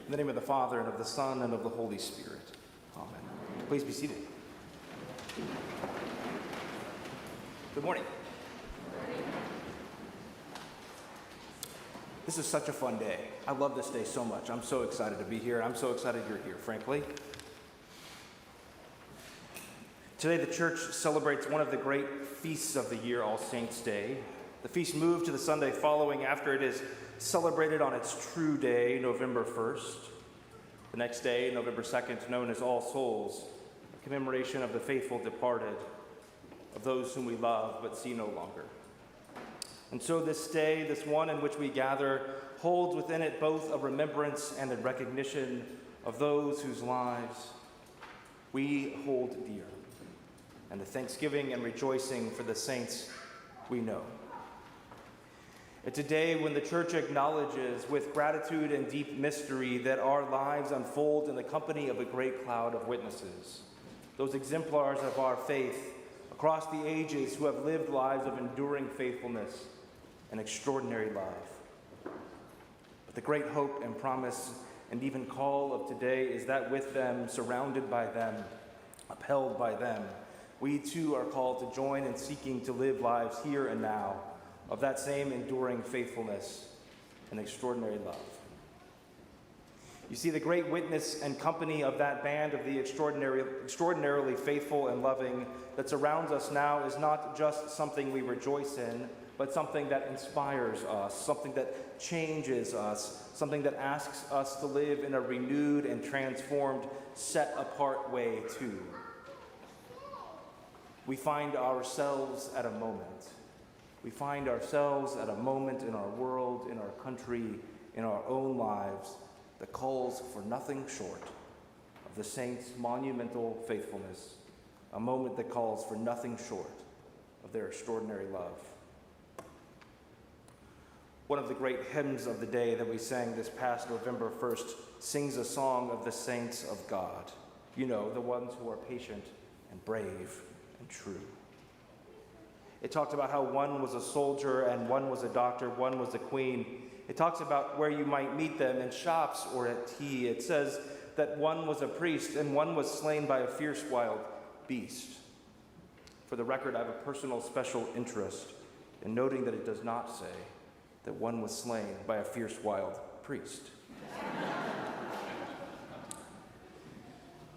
In the name of the Father, and of the Son, and of the Holy Spirit. Amen. Please be seated. Good morning. This is such a fun day. I love this day so much. I'm so excited to be here. I'm so excited you're here, frankly. Today the church celebrates one of the great feasts of the year, All Saints' Day. The feast moved to the Sunday following after it is celebrated on its true day, November 1st. The next day, November 2nd, known as All Souls, a commemoration of the faithful departed, of those whom we love but see no longer. And so this day, this one in which we gather, holds within it both a remembrance and a recognition of those whose lives we hold dear, and the thanksgiving and rejoicing for the saints we know. It's a day when the church acknowledges with gratitude and deep mystery that our lives unfold in the company of a great cloud of witnesses, those exemplars of our faith across the ages who have lived lives of enduring faithfulness and extraordinary love. But the great hope and promise and even call of today is that with them, surrounded by them, upheld by them, we too are called to join in seeking to live lives here and now of that same enduring faithfulness and extraordinary love. You see, the great witness and company of that band of the extraordinarily faithful and loving that surrounds us now is not just something we rejoice in, but something that inspires us, something that changes us, something that asks us to live in a renewed and transformed, set-apart way too. We find ourselves at a moment. We find ourselves at a moment in our world, in our country, in our own lives that calls for nothing short of the saints' monumental faithfulness, a moment that calls for nothing short of their extraordinary love. One of the great hymns of the day that we sang this past November 1st sings a song of the saints of God. You know, the ones who are patient and brave and true. It talks about how one was a soldier and one was a doctor, one was a queen. It talks about where you might meet them in shops or at tea. It says that one was a priest and one was slain by a fierce wild beast. For the record, I have a personal special interest in noting that it does not say that one was slain by a fierce wild priest.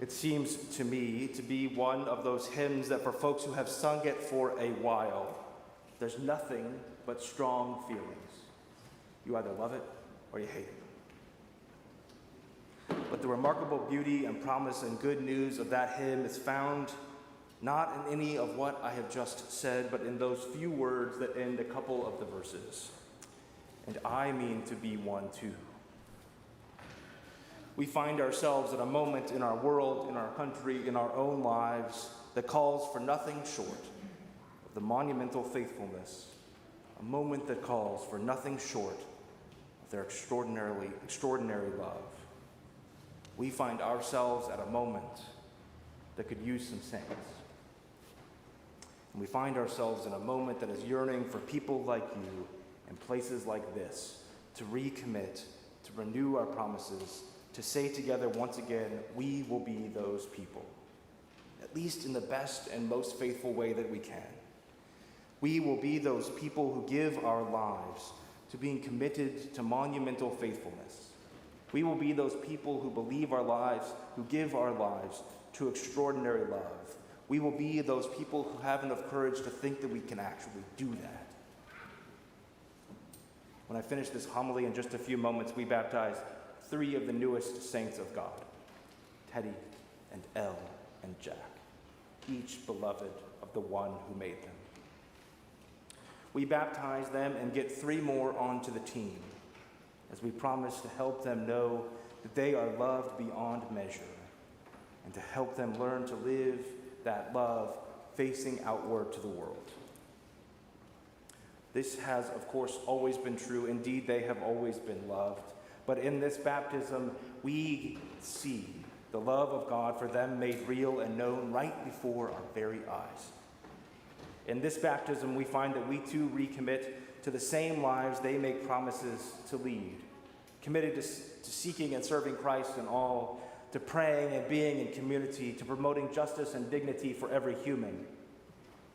It seems to me to be one of those hymns that for folks who have sung it for a while, there's nothing but strong feelings. You either love it or you hate it. But the remarkable beauty and promise and good news of that hymn is found not in any of what I have just said, but in those few words that end a couple of the verses. And I mean to be one too. We find ourselves at a moment in our world, in our country, in our own lives that calls for nothing short of the monumental faithfulness, a moment that calls for nothing short of their extraordinary love. We find ourselves at a moment that could use some saints. And we find ourselves in a moment that is yearning for people like you in places like this to recommit, to renew our promises, to say together once again, we will be those people, at least in the best and most faithful way that we can. We will be those people who give our lives to being committed to monumental faithfulness. We will be those people who believe our lives, who give our lives to extraordinary love. We will be those people who have enough courage to think that we can actually do that. When I finish this homily in just a few moments, we baptize 3 of the newest saints of God, Teddy and Elle and Jack, each beloved of the one who made them. We baptize them and get 3 more onto the team as we promise to help them know that they are loved beyond measure and to help them learn to live that love facing outward to the world. This has, of course, always been true. Indeed, they have always been loved. But in this baptism, we see the love of God for them made real and known right before our very eyes. In this baptism, we find that we too recommit to the same lives they make promises to lead, committed to seeking and serving Christ in all, to praying and being in community, to promoting justice and dignity for every human.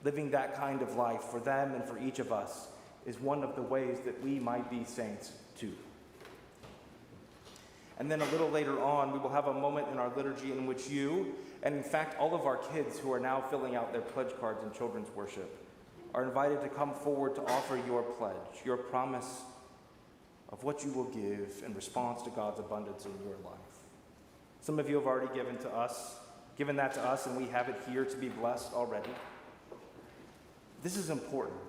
Living that kind of life for them and for each of us is one of the ways that we might be saints too. And then a little later on, we will have a moment in our liturgy in which you, and in fact all of our kids who are now filling out their pledge cards in children's worship, are invited to come forward to offer your pledge, your promise of what you will give in response to God's abundance in your life. Some of you have already given that to us, and we have it here to be blessed already. This is important.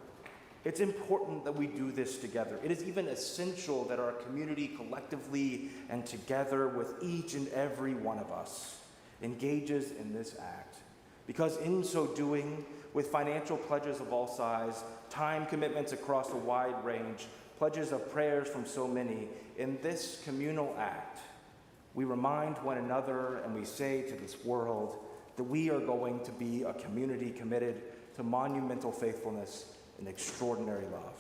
It's important that we do this together. It is even essential that our community collectively and together with each and every one of us engages in this act. Because in so doing, with financial pledges of all size, time commitments across a wide range, pledges of prayers from so many, in this communal act, we remind one another and we say to this world that we are going to be a community committed to monumental faithfulness and extraordinary love.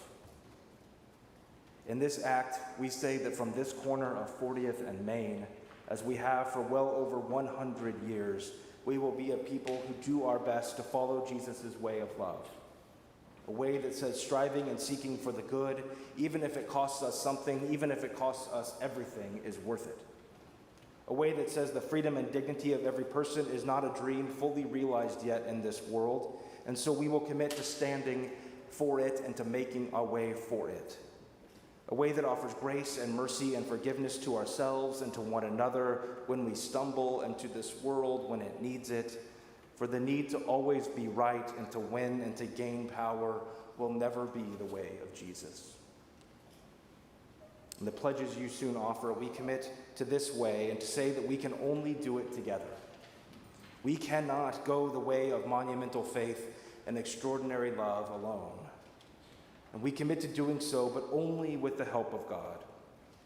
In this act, we say that from this corner of 40th and Main, as we have for well over 100 years, we will be a people who do our best to follow Jesus' way of love. A way that says striving and seeking for the good, even if it costs us something, even if it costs us everything, is worth it. A way that says the freedom and dignity of every person is not a dream fully realized yet in this world, and so we will commit to standing for it and to making our way for it. A way that offers grace and mercy and forgiveness to ourselves and to one another when we stumble, and to this world when it needs it. For the need to always be right and to win and to gain power will never be the way of Jesus. In the pledges you soon offer, we commit to this way and to say that we can only do it together. We cannot go the way of monumental faith and extraordinary love alone. And we commit to doing so, but only with the help of God,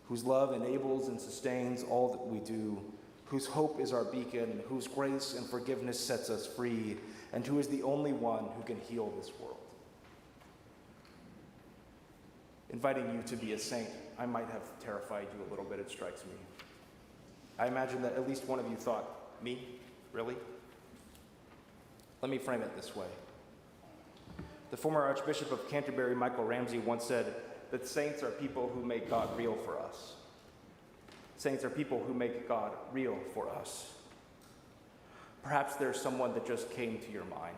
whose love enables and sustains all that we do, whose hope is our beacon, whose grace and forgiveness sets us free, and who is the only one who can heal this world. Inviting you to be a saint, I might have terrified you a little bit, it strikes me. I imagine that at least one of you thought, me? Really? Let me frame it this way. The former Archbishop of Canterbury, Michael Ramsey, once said that saints are people who make God real for us. Saints are people who make God real for us. Perhaps there's someone that just came to your mind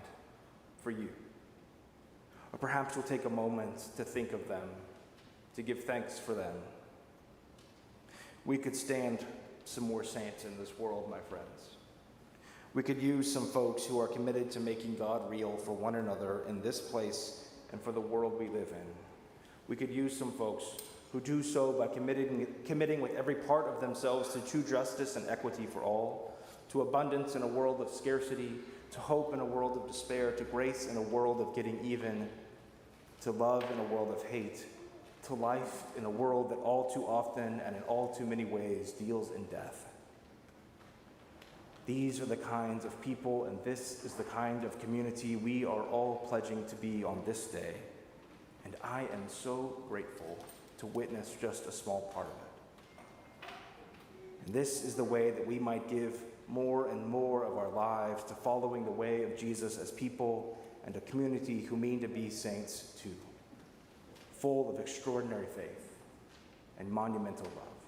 for you. Or perhaps you'll take a moment to think of them, to give thanks for them. We could stand some more saints in this world, my friends. We could use some folks who are committed to making God real for one another in this place and for the world we live in. We could use some folks who do so by committing with every part of themselves to true justice and equity for all, to abundance in a world of scarcity, to hope in a world of despair, to grace in a world of getting even, to love in a world of hate, to life in a world that all too often and in all too many ways deals in death. These are the kinds of people, and this is the kind of community we are all pledging to be on this day. And I am so grateful to witness just a small part of it. And this is the way that we might give more and more of our lives to following the way of Jesus as people and a community who mean to be saints too, full of extraordinary faith and monumental love.